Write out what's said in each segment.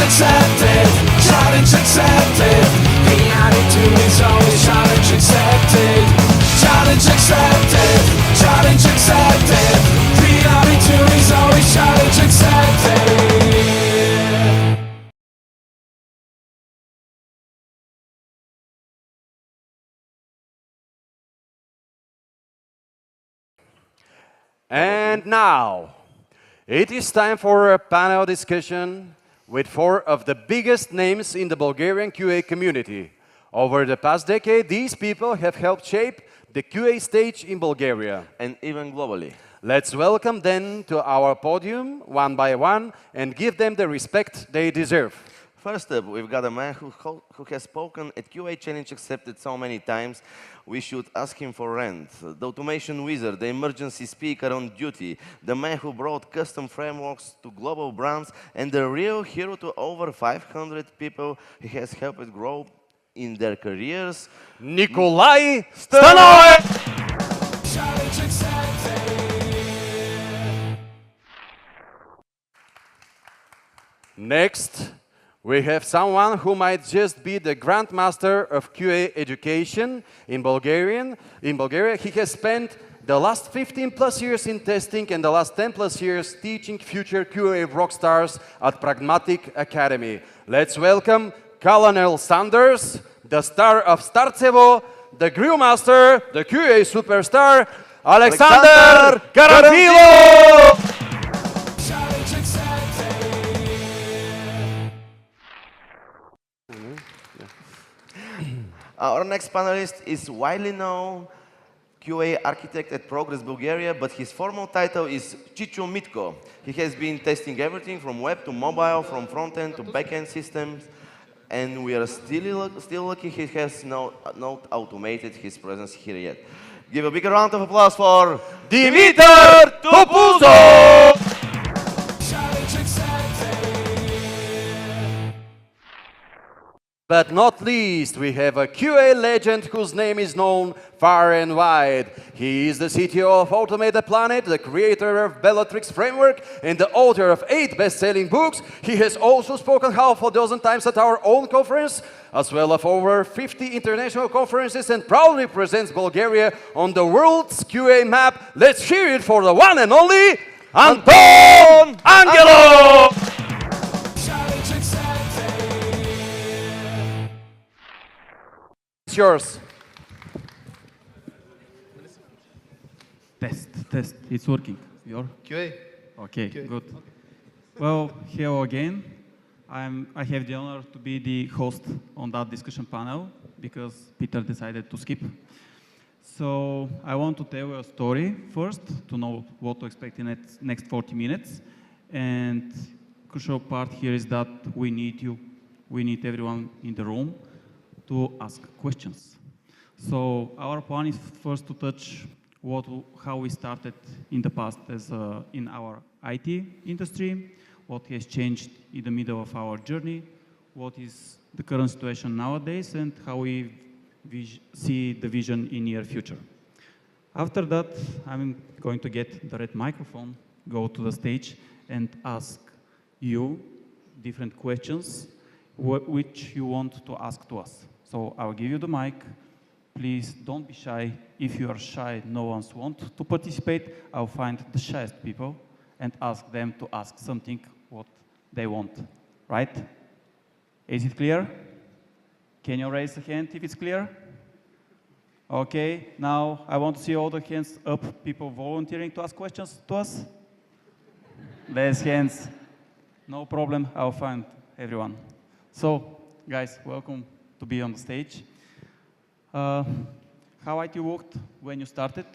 accepted, challenge accepted. Reality is always challenge accepted. Challenge accepted, challenge accepted. Reality is always challenge accepted. And now, it is time for a panel discussion with 4 of the biggest names in the Bulgarian QA community. Over the past decade, these people have helped shape the QA stage in Bulgaria. And even globally. Let's welcome them to our podium one by one and give them the respect they deserve. First up, we've got a man who has spoken at QA Challenge Accepted so many times, we should ask him for rent. The automation wizard, the emergency speaker on duty, the man who brought custom frameworks to global brands, and the real hero to over 500 people he has helped grow in their careers, Nikolay Stanoev! Next, we have someone who might just be the grandmaster of QA education in Bulgaria. He has spent the last 15 plus years in testing and the last 10 plus years teaching future QA rockstars at Pragmatic Academy. Let's welcome Colonel Sanders, the star of Starcevo, the grill master, the QA superstar, Aleksandar Karamfilov! Our next panelist is widely known QA architect at Progress Bulgaria, but his formal title is Chicho Mitko. He has been testing everything from web to mobile, from front-end to back-end systems, and we are still lucky he has not automated his presence here yet. Give a big round of applause for Dimitar Topuzov! But not least, we have a QA legend whose name is known far and wide. He is the CTO of Automate the Planet, the creator of Bellatrix framework, and the author of 8 best-selling books. He has also spoken half a dozen times at our own conference, as well as over 50 international conferences, and proudly presents Bulgaria on the world's QA map. Let's hear it for the one and only Anton Angelov! It's yours. Test. It's working. Your QA. Okay, QA. good. Well, hello again. I have the honor to be the host on that discussion panel because Peter decided to skip. So I want to tell you a story first to know what to expect in the next 40 minutes. And crucial part here is that we need you. We need everyone in the room to ask questions. So our plan is first to touch how we started in the past as in our IT industry, what has changed in the middle of our journey, what is the current situation nowadays, and how we see the vision in near future. After that, I'm going to get the red microphone, go to the stage, and ask you different questions which you want to ask to us. So I'll give you the mic. Please don't be shy. If you are shy, no one wants to participate. I'll find the shyest people and ask them to ask something what they want, right? Is it clear? Can you raise a hand if it's clear? Okay, now I want to see all the hands up, people volunteering to ask questions to us. Less hands. No problem, I'll find everyone. So, guys, welcome to be on the stage. How IT worked when you started?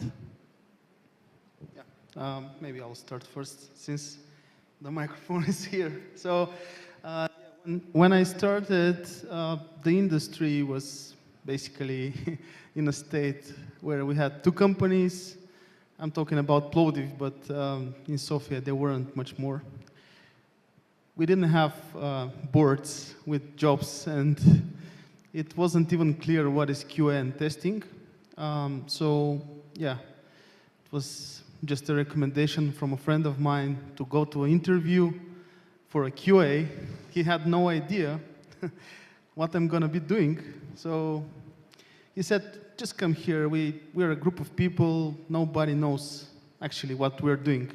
Yeah, maybe I'll start first since the microphone is here. So, when I started, the industry was basically in a state where we had 2 companies. I'm talking about Plovdiv, but in Sofia there weren't much more. We didn't have boards with jobs, and it wasn't even clear what is QA and testing. So yeah, it was just a recommendation from a friend of mine to go to an interview for a QA. he had no idea what I'm going to be doing. So he said, just come here. We're a group of people. Nobody knows actually what we're doing.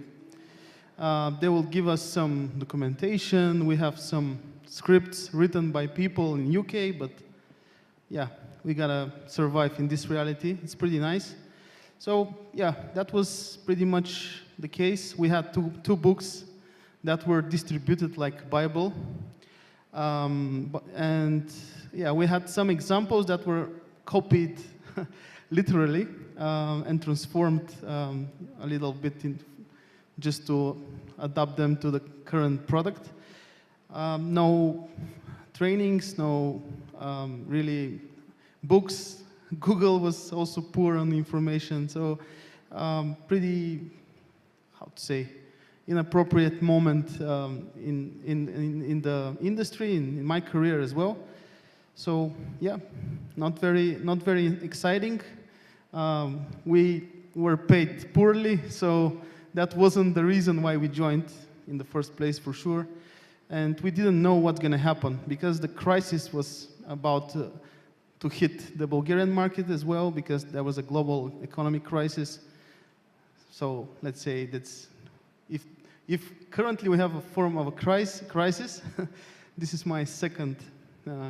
They will give us some documentation. We have some scripts written by people in UK, but yeah, we gotta survive in this reality. It's pretty nice. So yeah, that was pretty much the case. We had two books that were distributed like Bible. And yeah, we had some examples that were copied literally and transformed a little bit just to adapt them to the current product. No trainings, no really books. Google was also poor on information, so pretty, how to say, inappropriate moment in the industry, in my career as well. So yeah, not very exciting. We were paid poorly, so that wasn't the reason why we joined in the first place, for sure. And we didn't know what's going to happen because the crisis was about to hit the Bulgarian market as well, because there was a global economic crisis. So let's say that's if currently we have a form of a crisis, this is my second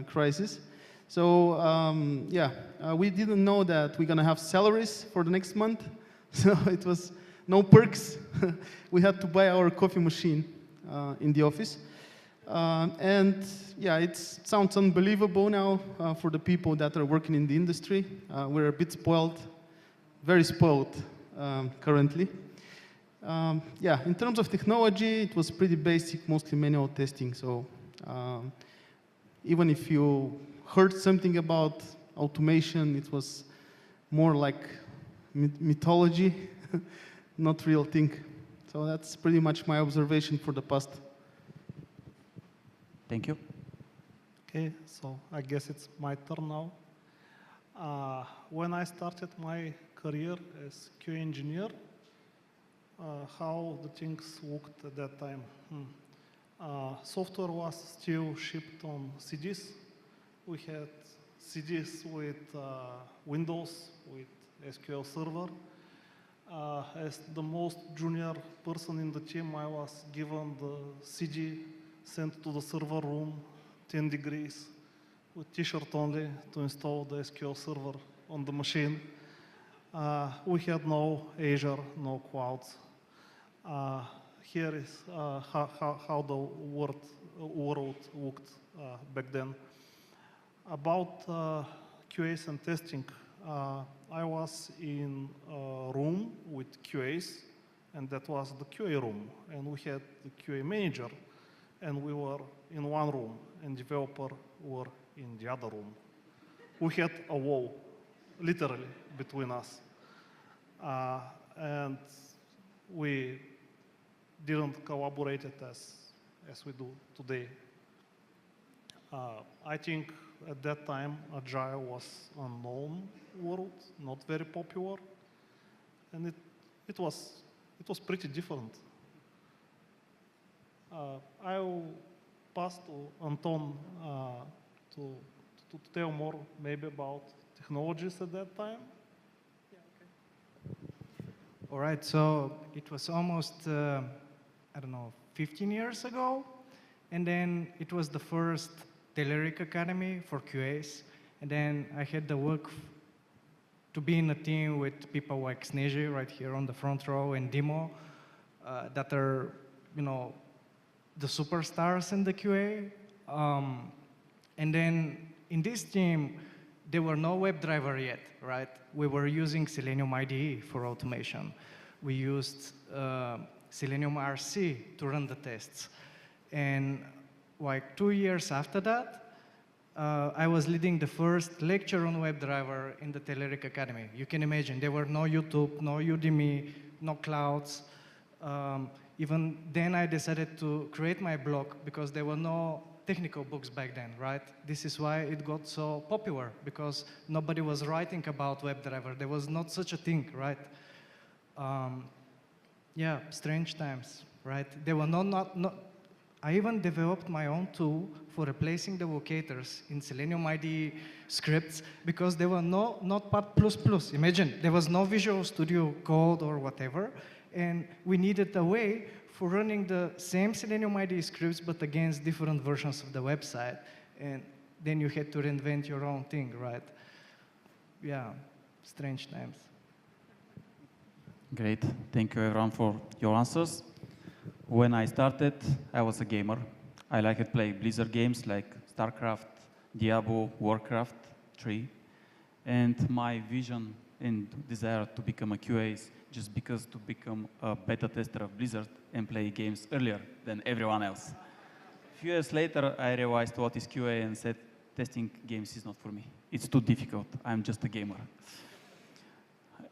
crisis. So yeah, we didn't know that we're gonna have salaries for the next month. So it was no perks. We had to buy our coffee machine in the office. And yeah, it sounds unbelievable now for the people that are working in the industry. We're a bit spoiled, very spoiled currently. Yeah, in terms of technology, it was pretty basic, mostly manual testing. So even if you heard something about automation, it was more like mythology, not real thing. So that's pretty much my observation for the past. Thank you. Okay, so I guess it's my turn now. When I started my career as QA engineer, how the things worked at that time. Software was still shipped on CDs. We had CDs with Windows, with SQL Server. As the most junior person in the team, I was given the CD sent to the server room, 10 degrees, with t-shirt only to install the SQL Server on the machine. We had no Azure, no clouds. Here is how the world looked back then. About QAs and testing, I was in a room with QAs, and that was the QA room. And we had the QA manager, and we were in one room, and developer were in the other room. We had a wall, literally, between us. And we didn't collaborate as we do today. I think at that time, Agile was a known word, not very popular, and it was pretty different. I'll pass to Anton to tell more maybe about technologies at that time. All right, so it was almost, I don't know, 15 years ago. And then it was the first Telerik Academy for QAs. And then I had the work to be in a team with people like Sneji right here on the front row and Dimo that are, you know, the superstars in the QA. And then in this team, there were no WebDriver yet, right? We were using Selenium IDE for automation. We used Selenium RC to run the tests. And like 2 years after that, I was leading the first lecture on WebDriver in the Telerik Academy. You can imagine, there were no YouTube, no Udemy, no clouds. Even then I decided to create my blog because there were no technical books back then, right? This is why it got so popular, because nobody was writing about WebDriver. There was not such a thing, right? Yeah, strange times, right? There were I even developed my own tool for replacing the locators in Selenium IDE scripts because there were no Notepad++. Imagine, there was no Visual Studio Code or whatever, and we needed a way for running the same Selenium IDE scripts but against different versions of the website. And then you had to reinvent your own thing, right? Yeah, strange times. Great. Thank you, everyone, for your answers. When I started, I was a gamer. I liked to play Blizzard games like StarCraft, Diablo, Warcraft 3. And my vision and desire to become a QA is just because to become a beta tester of Blizzard and play games earlier than everyone else. A few years later, I realized what is QA and said, testing games is not for me. It's too difficult. I'm just a gamer.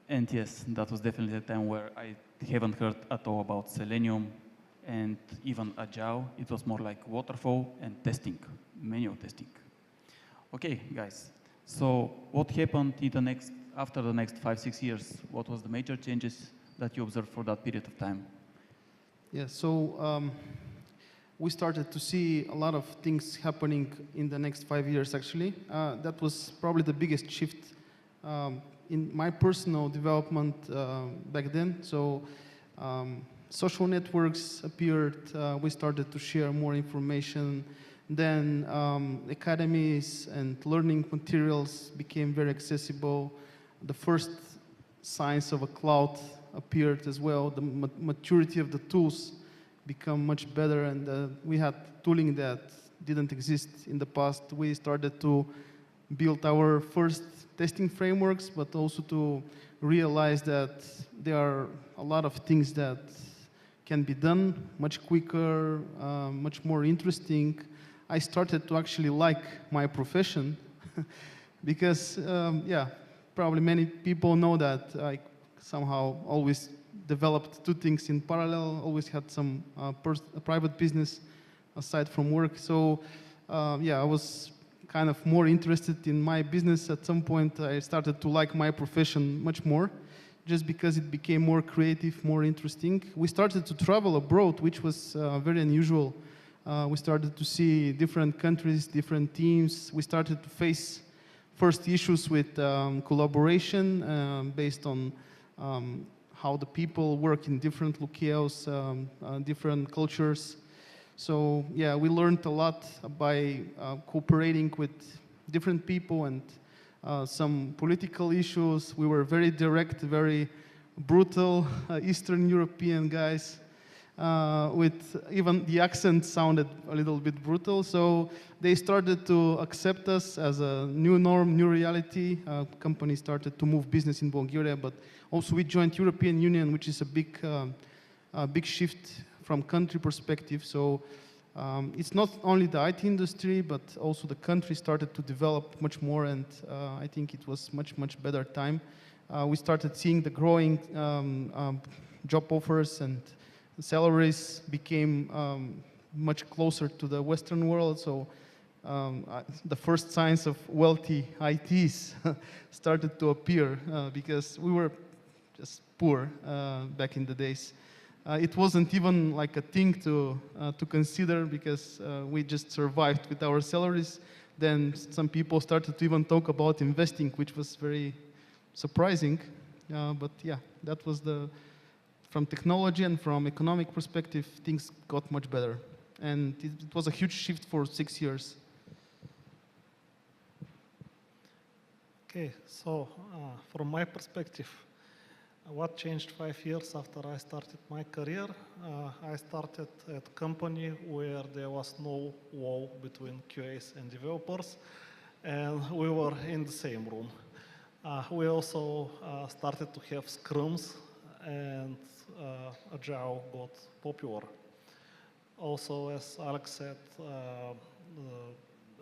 And yes, that was definitely a time where I haven't heard at all about Selenium and even Agile. It was more like waterfall and testing, manual testing. Okay, guys. So what happened after the next 5-6 years? What was the major changes that you observed for that period of time? Yeah, so we started to see a lot of things happening in the next 5 years, actually. That was probably the biggest shift in my personal development back then. So social networks appeared, we started to share more information. Then academies and learning materials became very accessible. The first signs of a cloud appeared as well. The maturity of the tools become much better, and we had tooling that didn't exist in the past. We started to build our first testing frameworks, but also to realize that there are a lot of things that can be done much quicker, much more interesting. I started to actually like my profession because, yeah, probably many people know that I somehow always developed two things in parallel, always had some private business aside from work. So, yeah, I was kind of more interested in my business. At some point, I started to like my profession much more, just because it became more creative, more interesting. We started to travel abroad, which was very unusual. We started to see different countries, different teams. We started to face first issues with collaboration based on how the people work in different locales, different cultures. So yeah, we learned a lot by cooperating with different people and some political issues. We were very direct, very brutal Eastern European guys. With even the accent sounded a little bit brutal. So they started to accept us as a new norm, new reality. Companies started to move business in Bulgaria, but also we joined European Union, which is a big shift from country perspective. So it's not only the IT industry, but also the country started to develop much more, and I think it was much better time. We started seeing the growing job offers, and salaries became much closer to the Western world. So the first signs of wealthy ITs started to appear because we were just poor back in the days. It wasn't even like a thing to consider because we just survived with our salaries. Then some people started to even talk about investing, which was very surprising. But yeah, that was from technology and from economic perspective, things got much better. And it was a huge shift for 6 years. Okay, so from my perspective, what changed 5 years after I started my career? I started at a company where there was no wall between QAs and developers, and we were in the same room. We also started to have scrums, and Agile got popular. Also, as Alex said,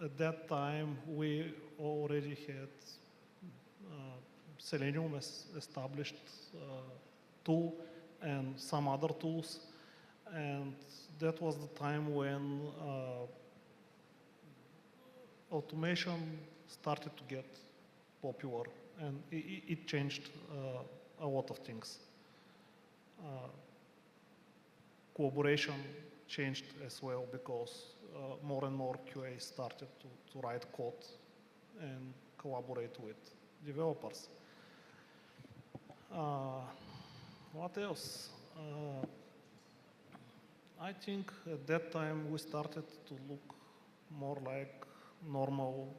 at that time we already had Selenium as established tool and some other tools, and that was the time when automation started to get popular, and it changed a lot of things. Collaboration changed as well because more and more QA started to write code and collaborate with developers. What else? I think at that time we started to look more like normal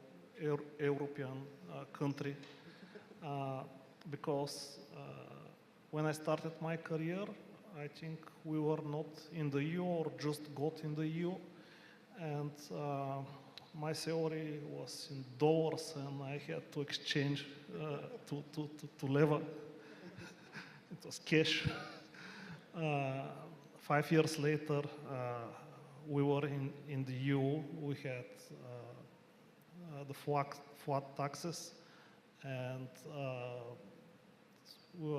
European country because when I started my career, I think we were not in the EU or just got in the EU, and my salary was in dollars and I had to exchange to leva. It was cash. 5 years later, we were in the EU. We had the flat taxes, and we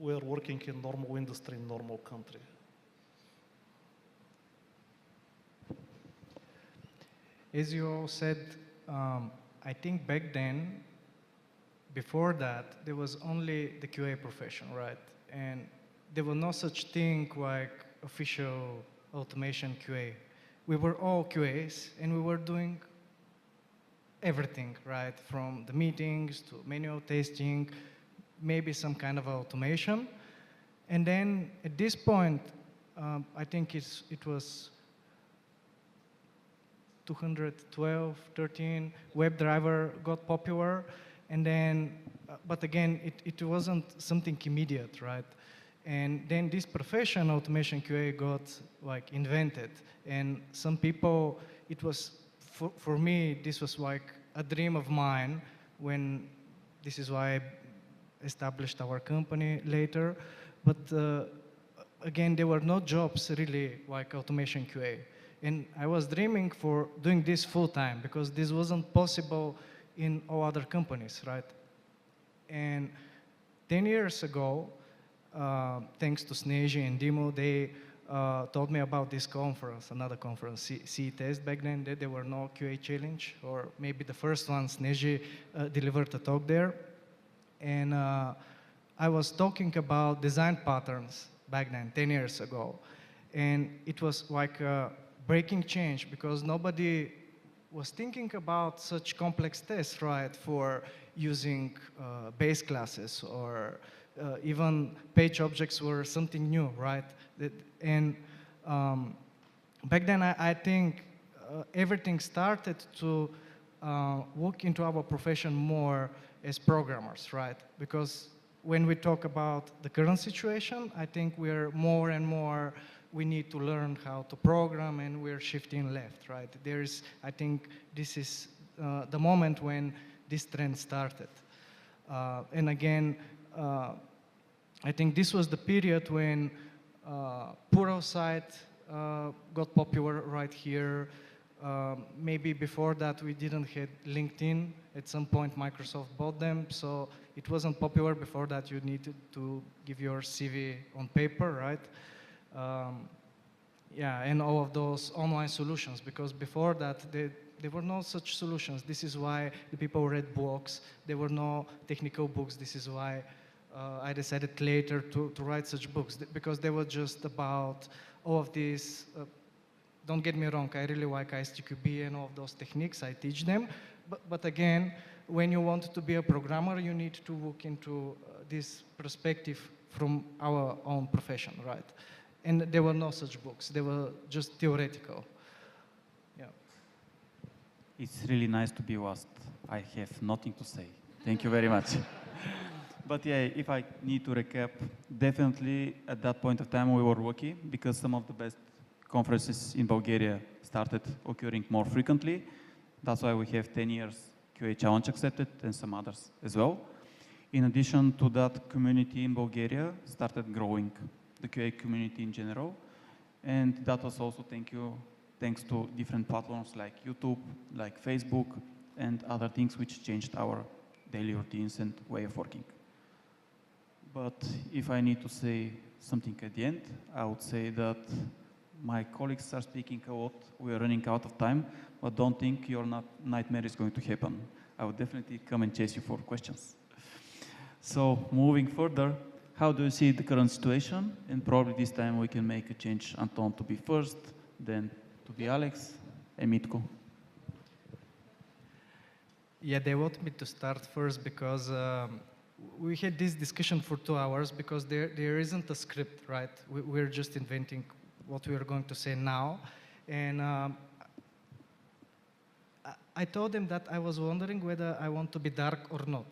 were working in normal industry in normal country. As you all said, I think back then, before that, there was only the QA profession, right? And there was no such thing like official automation QA. We were all QAs, and we were doing everything, right? From the meetings to manual testing, maybe some kind of automation. And then at this point, I think it was 212, 13, WebDriver got popular, and then, but again, it wasn't something immediate, right? And then this profession, automation QA, got like invented, and some people, it was, for me, this was like a dream of mine when, this is why I established our company later, but again, there were no jobs really like automation QA. And I was dreaming for doing this full time because this wasn't possible in all other companies, right? And 10 years ago, thanks to Sneji and Dimo, they told me about this conference, another conference, CTest back then. There were no QA challenge, or maybe the first one, Sneji delivered a talk there. And I was talking about design patterns back then, 10 years ago. And it was like a breaking change because nobody was thinking about such complex tests, right, for using base classes, or even page objects were something new, right? And back then, I think everything started to look into our profession more as programmers, right? Because when we talk about the current situation, I think we're more and more, we need to learn how to program, and we're shifting left, right? I think this is the moment when this trend started. And again, I think this was the period when Pluralsight got popular right here. Maybe before that we didn't have LinkedIn. At some point Microsoft bought them, so it wasn't popular. Before that you needed to give your CV on paper, right? Yeah, and all of those online solutions, because before that there were no such solutions. This is why the people read blogs. There were no technical books. This is why I decided later to write such books, because they were just about all of these. Don't get me wrong, I really like ISTQB and all of those techniques, I teach them. But again, when you want to be a programmer, you need to look into this perspective from our own profession, right? And there were no such books, they were just theoretical. Yeah. It's really nice to be last. I have nothing to say. Thank you very much. But yeah, if I need to recap, definitely at that point of time we were lucky because some of the best conferences in Bulgaria started occurring more frequently. That's why we have 10 years QA Challenge accepted and some others as well. In addition to that, community in Bulgaria started growing, the QA community in general. And that was also thanks to different platforms like YouTube, like Facebook, and other things which changed our daily routines and way of working. But if I need to say something at the end, I would say that my colleagues are speaking a lot. We are running out of time, but don't think your nightmare is going to happen. I would definitely come and chase you for questions. So moving further, how do you see the current situation? And probably this time we can make a change. Anton to be first, then to be Alex, and Mitko. Yeah, they want me to start first because we had this discussion for 2 hours because there isn't a script, right? We're just inventing what we are going to say now. And I told them that I was wondering whether I want to be dark or not,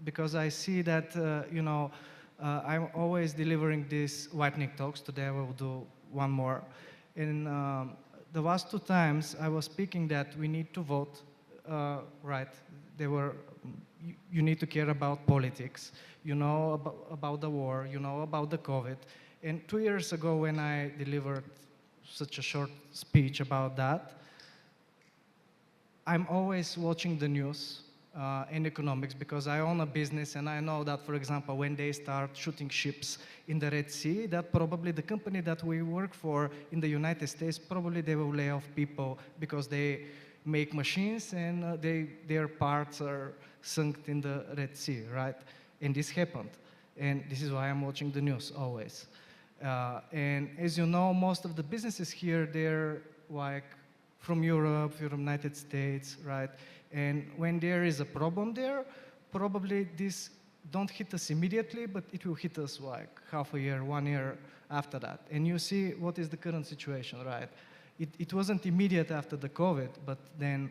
because I see that, I'm always delivering these whitening talks. Today I will do one more. And the last 2 times I was speaking that we need to vote, right? They were, you need to care about politics, you know about the war, you know about the COVID. And 2 years ago when I delivered such a short speech about that, I'm always watching the news and economics because I own a business and I know that, for example, when they start shooting ships in the Red Sea, that probably the company that we work for in the United States, probably they will lay off people because they make machines and their parts are sunk in the Red Sea, right? And this happened. And this is why I'm watching the news always. And as you know, most of the businesses here, they're like from Europe, from United States, right? And when there is a problem there, probably this don't hit us immediately, but it will hit us like half a year, 1 year after that. And you see what is the current situation, right? It wasn't immediate after the COVID, but then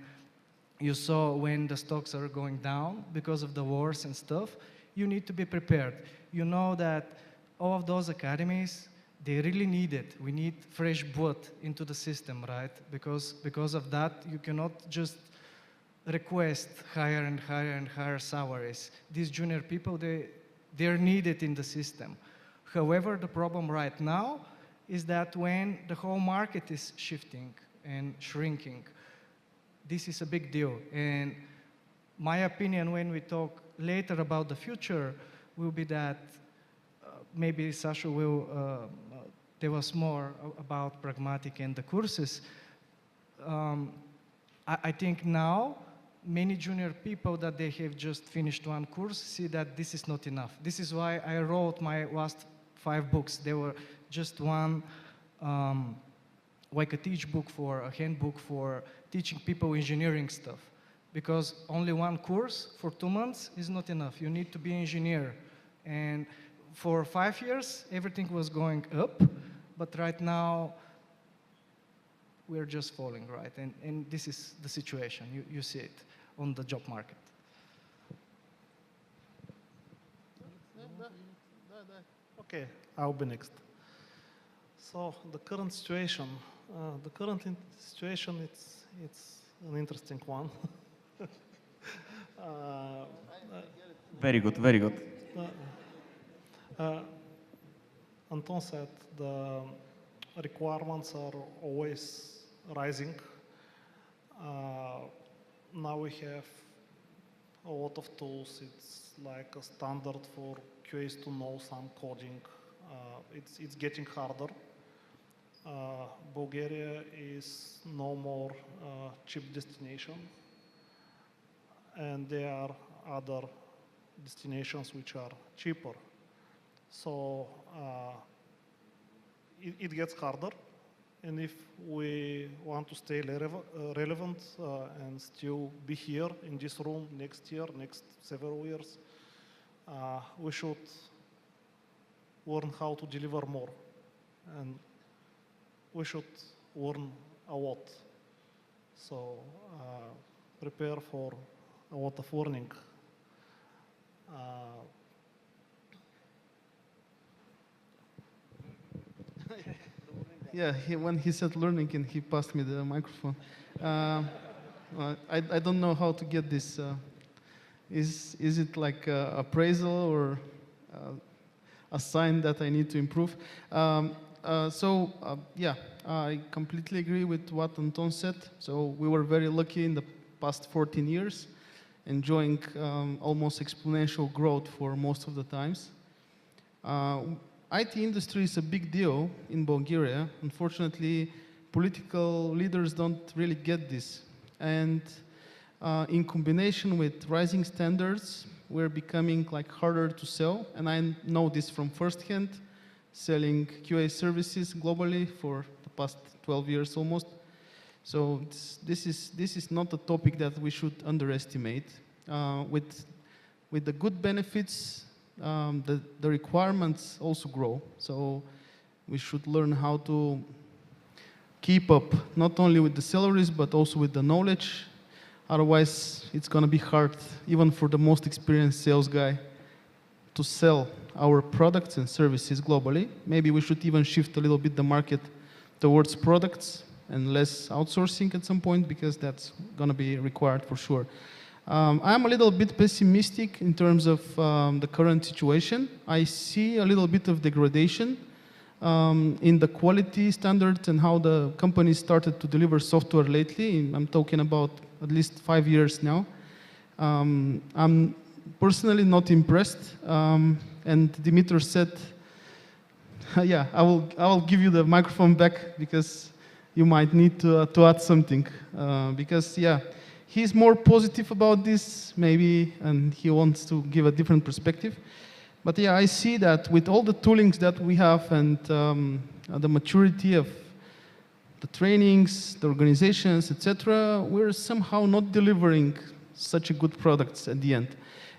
you saw when the stocks are going down because of the wars and stuff, you need to be prepared. You know that all of those academies, they really need it. We need fresh blood into the system, right? Because of that, you cannot just request higher and higher and higher salaries. These junior people, they're needed in the system. However, the problem right now is that when the whole market is shifting and shrinking, this is a big deal. And my opinion when we talk later about the future will be that maybe Sasha will tell us more about pragmatic and the courses. I think now many junior people that they have just finished one course see that this is not enough. This is why I wrote my last 5 books. They were just one, like a teach book for, a handbook for teaching people engineering stuff. Because only one course for 2 months is not enough. You need to be an engineer. And for 5 years, everything was going up, but right now, we're just falling, right? And this is the situation. You see it on the job market. Okay, I'll be next. So the current situation, it's an interesting one. Very good, very good. Anton said the requirements are always rising. Now we have a lot of tools. It's like a standard for QAs to know some coding. It's getting harder. Bulgaria is no more cheap destination, and there are other destinations which are cheaper. So it gets harder, and if we want to stay relevant and still be here in this room next year, next several years, we should learn how to deliver more, and we should learn a lot. So prepare for a lot of learning. Yeah, when he said learning and he passed me the microphone, I don't know how to get this. Is it like appraisal or a sign that I need to improve? Yeah, I completely agree with what Anton said. So we were very lucky in the past 14 years, enjoying almost exponential growth for most of the times. IT industry is a big deal in Bulgaria. Unfortunately, political leaders don't really get this. And in combination with rising standards, we're becoming like harder to sell, and I know this from firsthand, selling QA services globally for the past 12 years almost. So this is not a topic that we should underestimate. With the good benefits, the requirements also grow. So we should learn how to keep up, not only with the salaries, but also with the knowledge. Otherwise, it's going to be hard, even for the most experienced sales guy, to sell our products and services globally. Maybe we should even shift a little bit the market towards products and less outsourcing at some point, because that's going to be required for sure. I'm a little bit pessimistic in terms of the current situation. I see a little bit of degradation in the quality standards and how the companies started to deliver software lately. I'm talking about at least 5 years now. I'm personally not impressed. And Dimitar said, yeah, I will give you the microphone back, because you might need to add something. Because, yeah, he's more positive about this, maybe, and he wants to give a different perspective. But yeah, I see that with all the toolings that we have and the maturity of the trainings, the organizations, etc., we're somehow not delivering such a good products at the end.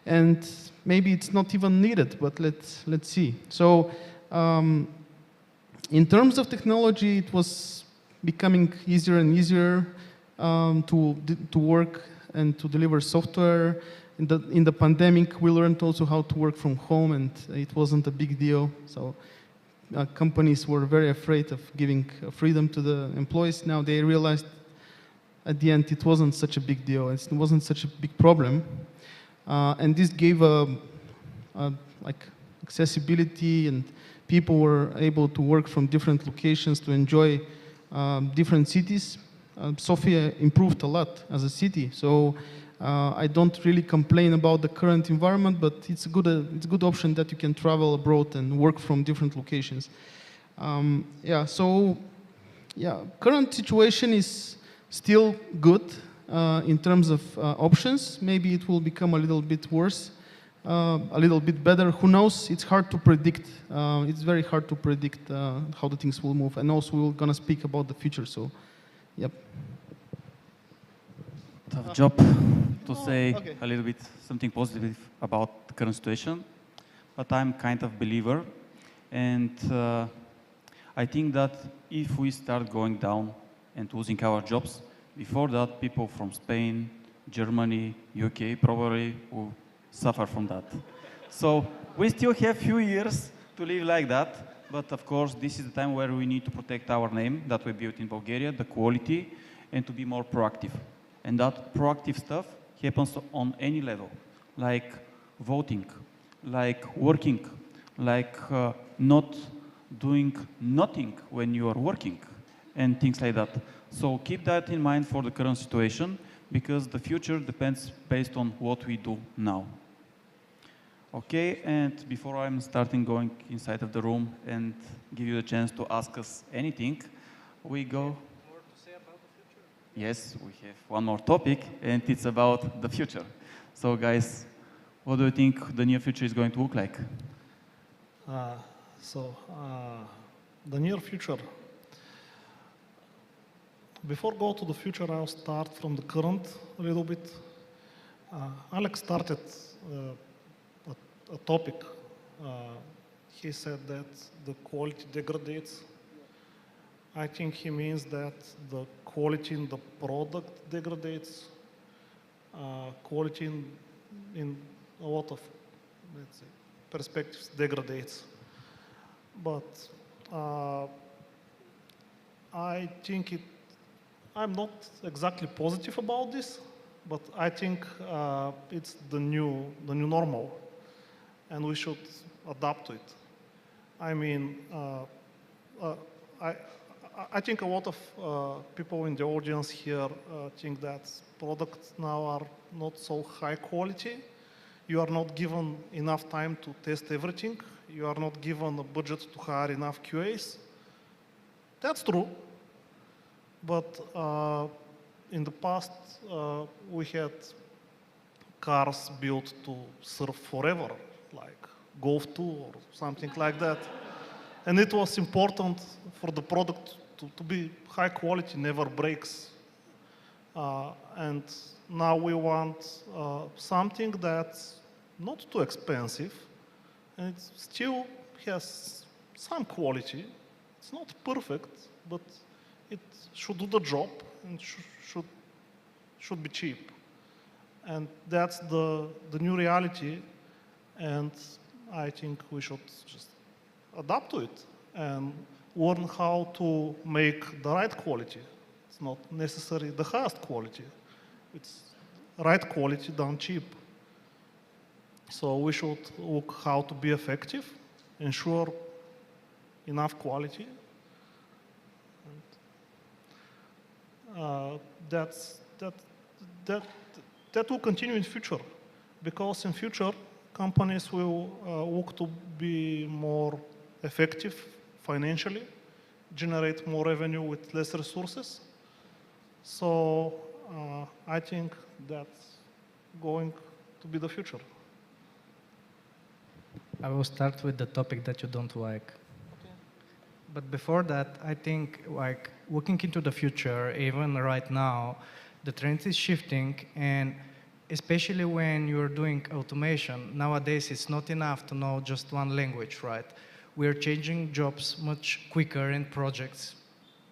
And maybe it's not even needed, but let's see. So in terms of technology, it was becoming easier and easier to work and to deliver software. In the pandemic, we learned also how to work from home, and it wasn't a big deal. So companies were very afraid of giving freedom to the employees. Now they realized at the end it wasn't such a big deal. It wasn't such a big problem. And this gave like accessibility, and people were able to work from different locations to enjoy different cities. Sofia improved a lot as a city, so I don't really complain about the current environment, but it's a good option that you can travel abroad and work from different locations. Current situation is still good in terms of options. Maybe it will become a little bit worse, a little bit better. Who knows? It's hard to predict. It's very hard to predict how the things will move. And also, we're gonna speak about the future. So, yep. Tough job to say a little bit something positive about the current situation, but I'm kind of believer, and I think that if we start going down and losing our jobs, before that people from Spain, Germany, UK probably will suffer from that. So we still have few years to live like that, but of course this is the time where we need to protect our name that we built in Bulgaria, the quality, and to be more proactive. And that proactive stuff happens on any level, like voting, like working, like not doing nothing when you are working, and things like that. So keep that in mind for the current situation, because the future depends based on what we do now. Okay, and before I'm starting going inside of the room and give you the chance to ask us anything, we go. Yes, we have one more topic, and it's about the future. So guys, what do you think the near future is going to look like? The near future. Before go to the future, I'll start from the current a little bit. Alex started a topic. He said that the quality degrades. I think he means that the quality in the product degrades, quality in a lot of, let's say, perspectives degrades. But I think I'm not exactly positive about this, but I think it's the new normal, and we should adapt to it. I mean, I think a lot of people in the audience here think that products now are not so high quality. You are not given enough time to test everything. You are not given a budget to hire enough QAs. That's true. But in the past, we had cars built to serve forever, like Golf 2 or something like that. And it was important for the product to be high quality, never breaks. And now we want something that's not too expensive, and it still has some quality. It's not perfect, but it should do the job and should be cheap. And that's the new reality, and I think we should just adapt to it and learn how to make the right quality. It's not necessarily the highest quality. It's right quality done cheap. So we should look how to be effective, ensure enough quality. And, that will continue in future, because in future companies will look to be more effective financially, generate more revenue with less resources. So I think that's going to be the future. I will start with the topic that you don't like. Okay. But before that, I think like looking into the future, even right now, the trend is shifting, and especially when you're doing automation, nowadays it's not enough to know just one language, right? We're changing jobs much quicker in projects,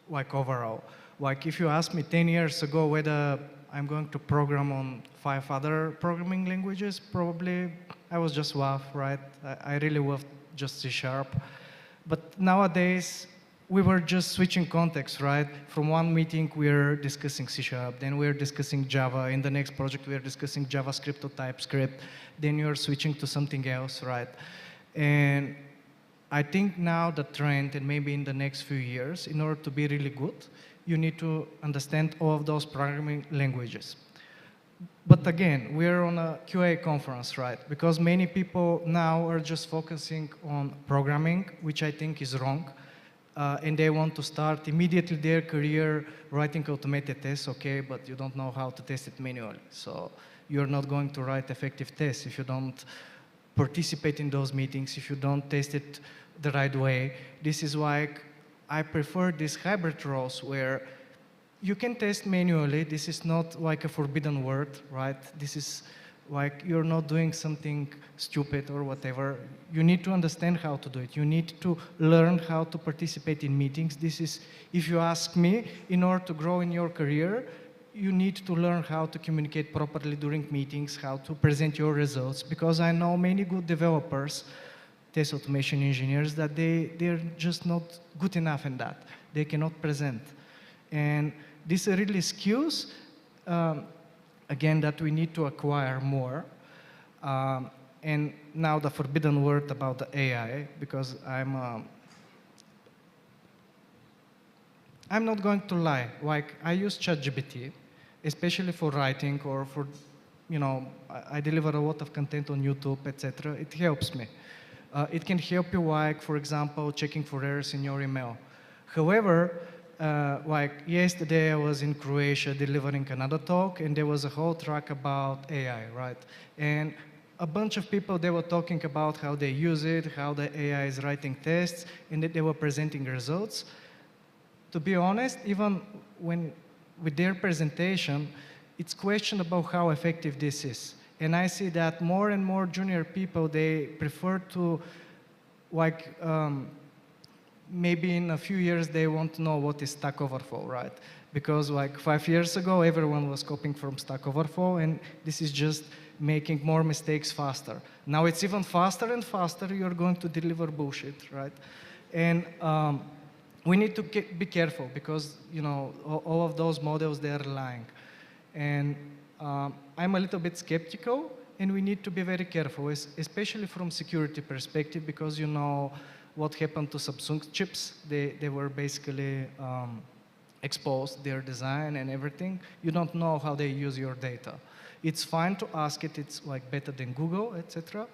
like overall. Like if you asked me 10 years ago whether I'm going to program on 5 other programming languages, probably I was just laugh, right? I really love just C#. But nowadays, we were just switching context, right? From one meeting, we're discussing C#, then we're discussing Java. In the next project, we're discussing JavaScript or TypeScript. Then you're switching to something else, right? And I think now the trend, and maybe in the next few years, in order to be really good, you need to understand all of those programming languages. But again, we're on a QA conference, right? Because many people now are just focusing on programming, which I think is wrong. And they want to start immediately their career writing automated tests, okay, but you don't know how to test it manually. So you're not going to write effective tests if you don't participate in those meetings, if you don't test it the right way. This is why I prefer these hybrid roles where you can test manually. This is not like a forbidden word, right? This is like you're not doing something stupid or whatever. You need to understand how to do it. You need to learn how to participate in meetings. This is, if you ask me, in order to grow in your career, you need to learn how to communicate properly during meetings, how to present your results, because I know many good developers, test automation engineers, that they're just not good enough in that. They cannot present. And these are really skills, again, that we need to acquire more. And now the forbidden word about the AI, because I'm not going to lie. Like, I use ChatGPT, especially for writing or for, I deliver a lot of content on YouTube, etc. It helps me. It can help you, like, for example, checking for errors in your email. However, like yesterday I was in Croatia delivering another talk, and there was a whole track about AI, right? And a bunch of people, they were talking about how they use it, how the AI is writing tests, and that they were presenting results. To be honest, even when with their presentation, it's questionable how effective this is. And I see that more and more junior people, they prefer to, like, maybe in a few years they want to know what is Stack Overflow, right? Because like 5 years ago, everyone was copying from Stack Overflow, and this is just making more mistakes faster. Now it's even faster and faster, you're going to deliver bullshit, right? And we need to be careful because, all of those models, they are lying. And I'm a little bit skeptical, and we need to be very careful, especially from security perspective, because what happened to Samsung chips. They were basically exposed, their design and everything. You don't know how they use your data. It's fine to ask it, it's like better than Google, etc.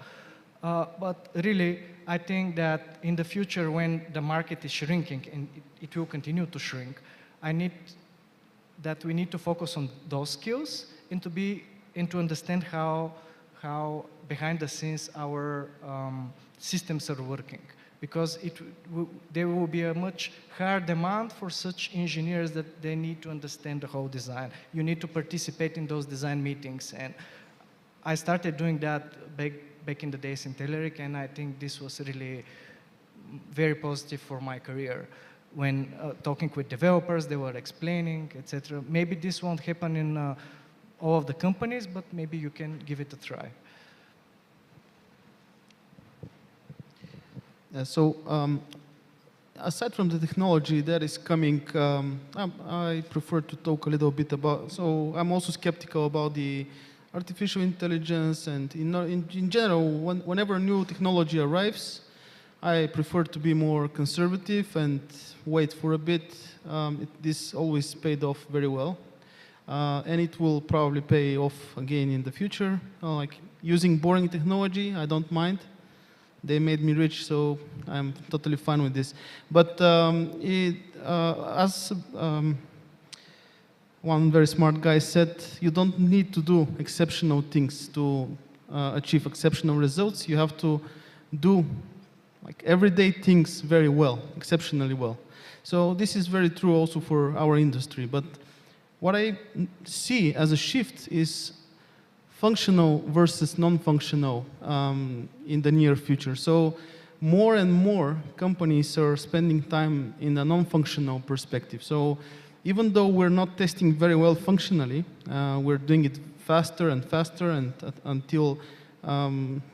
But really, I think that in the future, when the market is shrinking, and it will continue to shrink, we need to focus on those skills and to be and to understand how behind the scenes our systems are working. Because there will be a much higher demand for such engineers that they need to understand the whole design. You need to participate in those design meetings. And I started doing that back in the days in Telerik, and I think this was really very positive for my career. When talking with developers, they were explaining, etc. Maybe this won't happen in all of the companies, but maybe you can give it a try. Aside from the technology that is coming, I prefer to talk a little bit about, so I'm also skeptical about the artificial intelligence, and in general, whenever new technology arrives, I prefer to be more conservative and wait for a bit. This always paid off very well, and it will probably pay off again in the future. Like using boring technology, I don't mind. They made me rich, so I'm totally fine with this. But as one very smart guy said, you don't need to do exceptional things to achieve exceptional results. You have to do like everyday things very well, exceptionally well. So this is very true also for our industry. But what I see as a shift is functional versus non-functional in the near future. So more and more companies are spending time in a non-functional perspective. So even though we're not testing very well functionally, we're doing it faster and faster, and until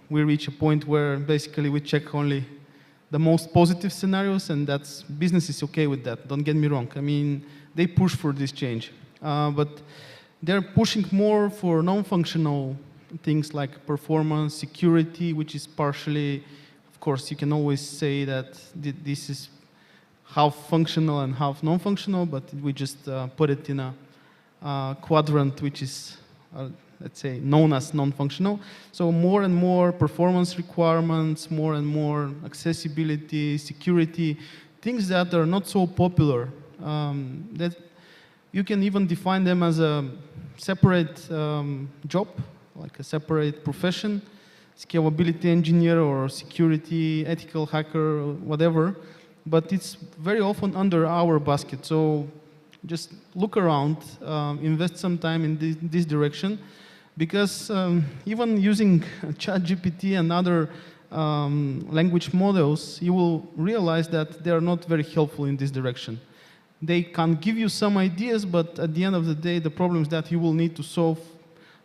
we reach a point where basically we check only the most positive scenarios, and that's business is okay with that. Don't get me wrong. I mean, they push for this change, but they're pushing more for non-functional things like performance, security, which is partially, of course, you can always say that this is half functional and half non-functional, but we just put it in a quadrant which is, let's say, known as non-functional. So more and more performance requirements, more and more accessibility, security, things that are not so popular, that you can even define them as a separate job, like a separate profession, scalability engineer or security, ethical hacker, or whatever. But it's very often under our basket. So just look around, invest some time in this direction, because even using ChatGPT and other language models, you will realize that they are not very helpful in this direction. They can give you some ideas, but at the end of the day, the problems that you will need to solve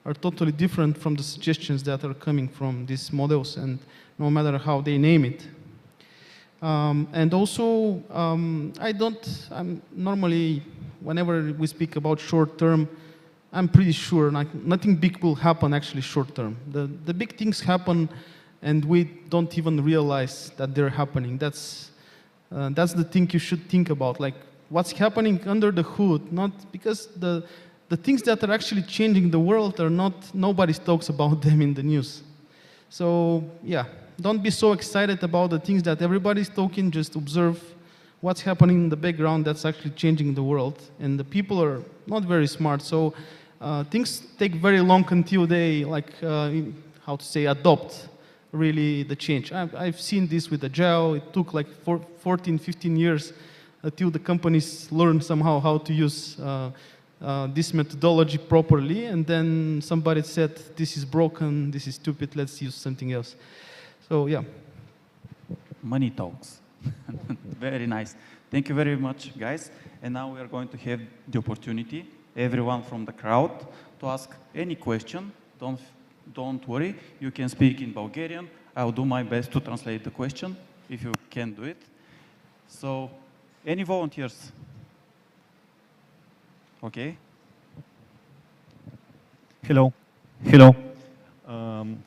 are totally different from the suggestions that are coming from these models, and no matter how they name it. And also, I'm normally, whenever we speak about short term, I'm pretty sure nothing big will happen actually short term. The big things happen and we don't even realize that they're happening. That's the thing you should think about, like what's happening under the hood, not because the things that are actually changing the world are not, nobody talks about them in the news. So yeah, don't be so excited about the things that everybody's talking, just observe what's happening in the background that's actually changing the world. And the people are not very smart, so things take very long until they, how to say, adopt really the change. I've seen this with Agile. It took like 14, 15 years until the companies learned somehow how to use this methodology properly, and then somebody said, this is broken, this is stupid, let's use something else. So yeah. Money talks. Very nice. Thank you very much, guys. And now we are going to have the opportunity, everyone from the crowd, to ask any question. Don't worry, you can speak in Bulgarian. I'll do my best to translate the question, if you can do it. So, any volunteers? Okay. Hello. Hello.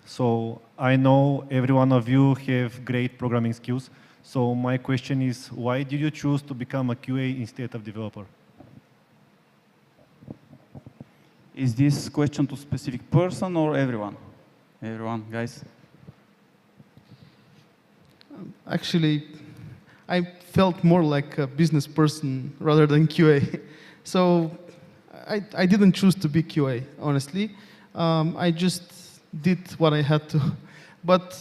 So I know every one of you have great programming skills. So my question is, why did you choose to become a QA instead of developer? Is this question to specific person or everyone? Everyone, guys? Actually, I felt more like a business person rather than QA. So I didn't choose to be QA, honestly. I just did what I had to. But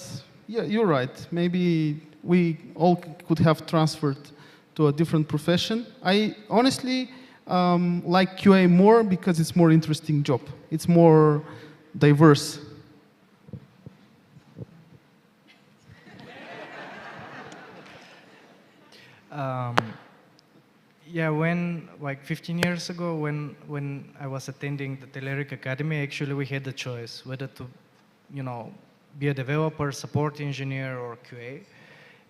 yeah, you're right. Maybe we all could have transferred to a different profession. I honestly like QA more because it's more interesting job. It's more diverse. Yeah, like 15 years ago, when I was attending the Telerik Academy, actually we had the choice whether to, be a developer, support engineer, or QA.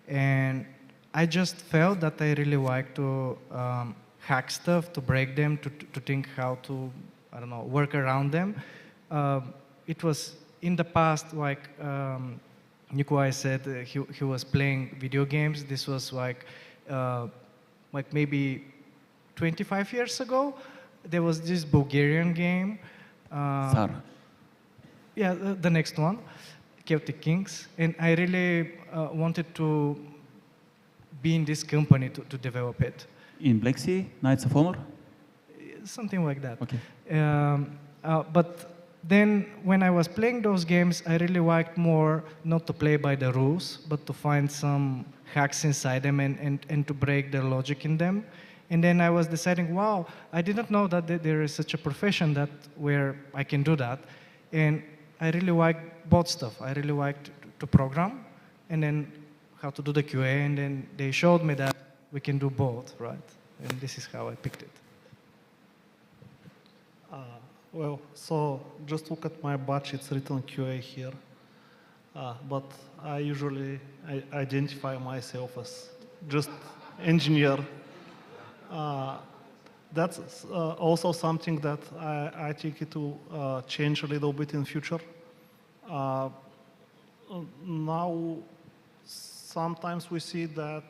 And I just felt that I really like to hack stuff, to break them, to think how to, I don't know, work around them. It was in the past, like Nikolay said, he was playing video games. This was like maybe 25 years ago. There was this Bulgarian game. Sarah. Yeah, the next one, Celtic Kings. And I really wanted to be in this company to develop it. In Black Sea, Knights of Honor? Something like that. Okay. But then when I was playing those games, I really liked more not to play by the rules, but to find some hacks inside them and to break the logic in them. And then I was deciding, wow, I didn't know that there is such a profession where I can do that. And I really like both stuff. I really liked to program and then how to do the QA. And then they showed me that we can do both, right? And this is how I picked it. Well, so just look at my badge, it's written QA here. But I usually identify myself as just engineer. That's also something that I think it will change a little bit in future. Now, sometimes we see that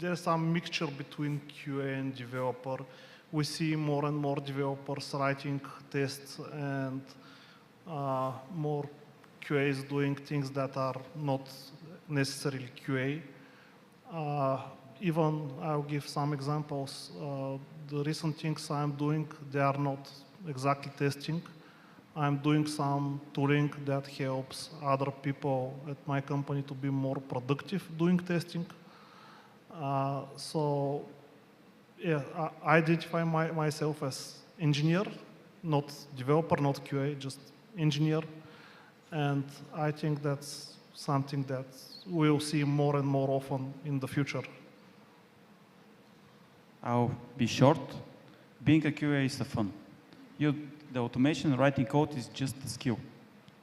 there's some mixture between QA and developer. We see more and more developers writing tests and more QAs doing things that are not necessarily QA. Even I'll give some examples. The recent things I'm doing, they are not exactly testing. I'm doing some tooling that helps other people at my company to be more productive doing testing. So yeah, I identify myself as engineer, not developer, not QA, just engineer. And I think that's something that we'll see more and more often in the future. I'll be short. Being a QA is fun. The automation writing code is just a skill.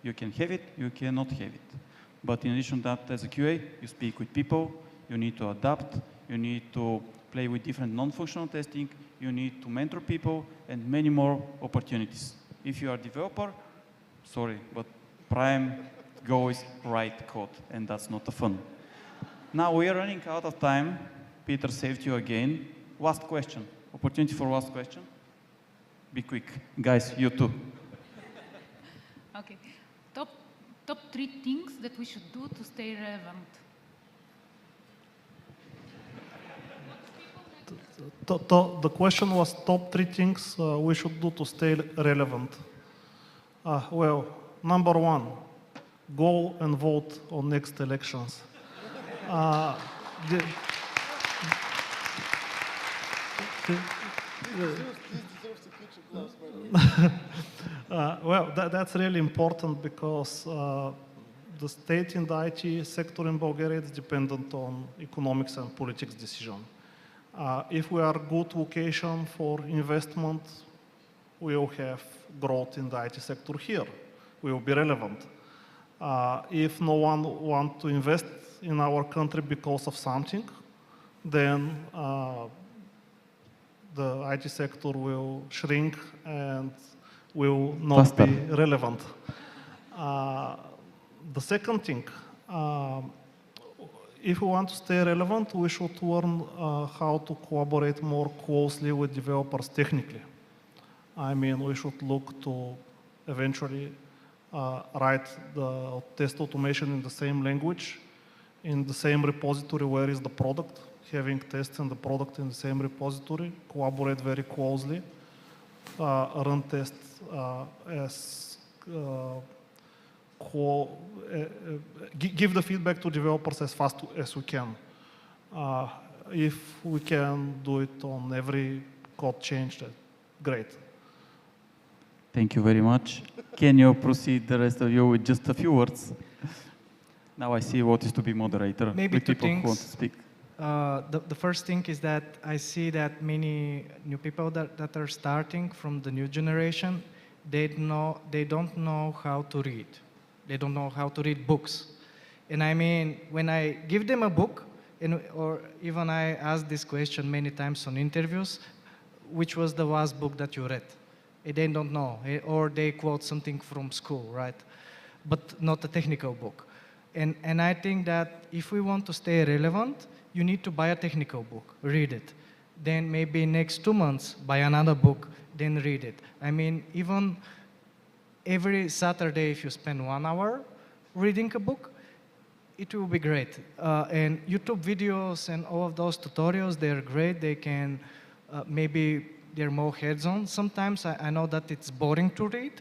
You can have it, you cannot have it. But in addition to that, as a QA, you speak with people, you need to adapt, you need to play with different non-functional testing, you need to mentor people, and many more opportunities. If you are a developer, sorry, but prime goal is write code, and that's not fun. Now we are running out of time. Peter saved you again. Last question. Opportunity for last question. Be quick. Guys, you too. Okay. Top 3 things that we should do to stay relevant. The question was top 3 things we should do to stay relevant. Well, number 1, go and vote on next elections. Well, that's really important because the state in the IT sector in Bulgaria is dependent on economics and politics decision. If we are good location for investment, we will have growth in the IT sector here. We will be relevant. If no one wants to invest in our country because of something, then the IT sector will shrink and will not be relevant. The second thing, if we want to stay relevant, we should learn how to collaborate more closely with developers technically. I mean, we should look to eventually write the test automation in the same language, in the same repository where is the product, having tests and the product in the same repository, collaborate very closely. run tests as give the feedback to developers as fast as we can. If we can do it on every code change, that's great. Thank you very much. Can you proceed, the rest of you, with just a few words? Now I see what is to be moderator. Maybe with two people who want to things. speak. The first thing is that I see that many new people that are starting from the new generation, they don't know how to read. They don't know how to read books. And I mean, when I give them a book, or even I ask this question many times on interviews, which was the last book that you read? They don't know, or they quote something from school, right? But not a technical book. And I think that if we want to stay relevant, you need to buy a technical book, read it. Then maybe next 2 months, buy another book, then read it. I mean, even every Saturday, if you spend 1 hour reading a book, it will be great. And YouTube videos and all of those tutorials, they're great. They can, maybe they're more hands-on. Sometimes I know that it's boring to read.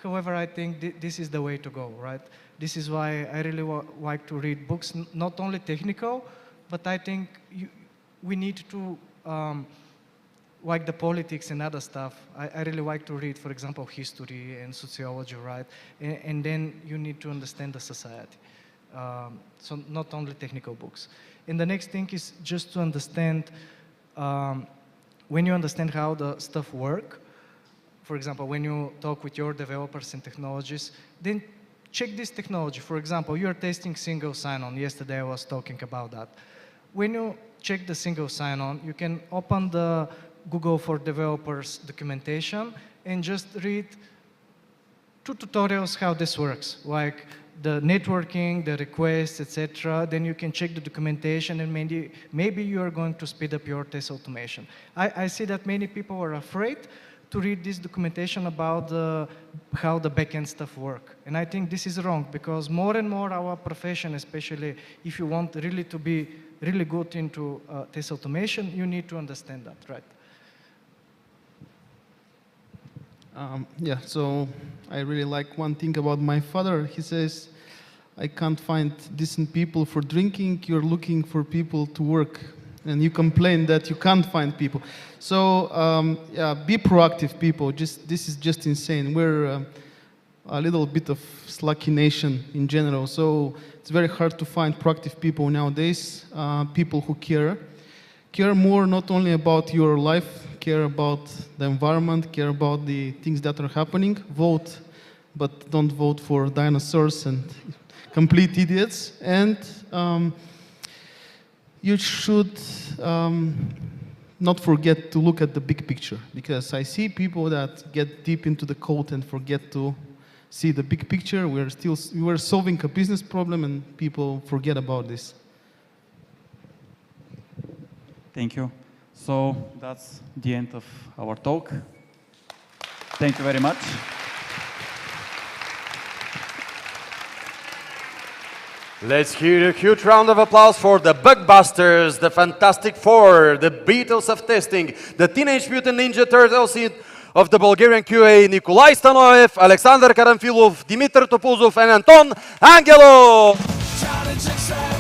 However, I think this is the way to go, right? This is why I really like to read books, not only technical, but I think we need to, like the politics and other stuff, I really like to read, for example, history and sociology, right? And then you need to understand the society. So not only technical books. And the next thing is just to understand, when you understand how the stuff work, for example, when you talk with your developers and technologists, then check this technology. For example, you're testing single sign-on. Yesterday I was talking about that. When you check the single sign-on, you can open the Google for Developers documentation and just read 2 tutorials how this works, like the networking, the requests, etc. Then you can check the documentation, and maybe you are going to speed up your test automation. I see that many people are afraid to read this documentation about how the backend stuff work. And I think this is wrong, because more and more our profession, especially if you want really to be really good into test automation, you need to understand that, right? Yeah, so I really like one thing about my father. He says, I can't find decent people for drinking, you're looking for people to work. And you complain that you can't find people. So yeah, be proactive, people. This is just insane. We're a little bit of slacky nation in general. So it's very hard to find proactive people nowadays, people who care more not only about your life, care about the environment, care about the things that are happening. Vote, but don't vote for dinosaurs and complete idiots. And you should not forget to look at the big picture, because I see people that get deep into the code and forget to see the big picture. We're solving a business problem and people forget about this. Thank you. So that's the end of our talk. Thank you very much. Let's hear a huge round of applause for the Bugbusters, the Fantastic Four, the Beatles of testing, the Teenage Mutant Ninja Turtles of the Bulgarian QA, Nikolay Stanoev, Aleksandar Karamfilov, Dimitar Topuzov, and Anton Angelov. Challenge accepted.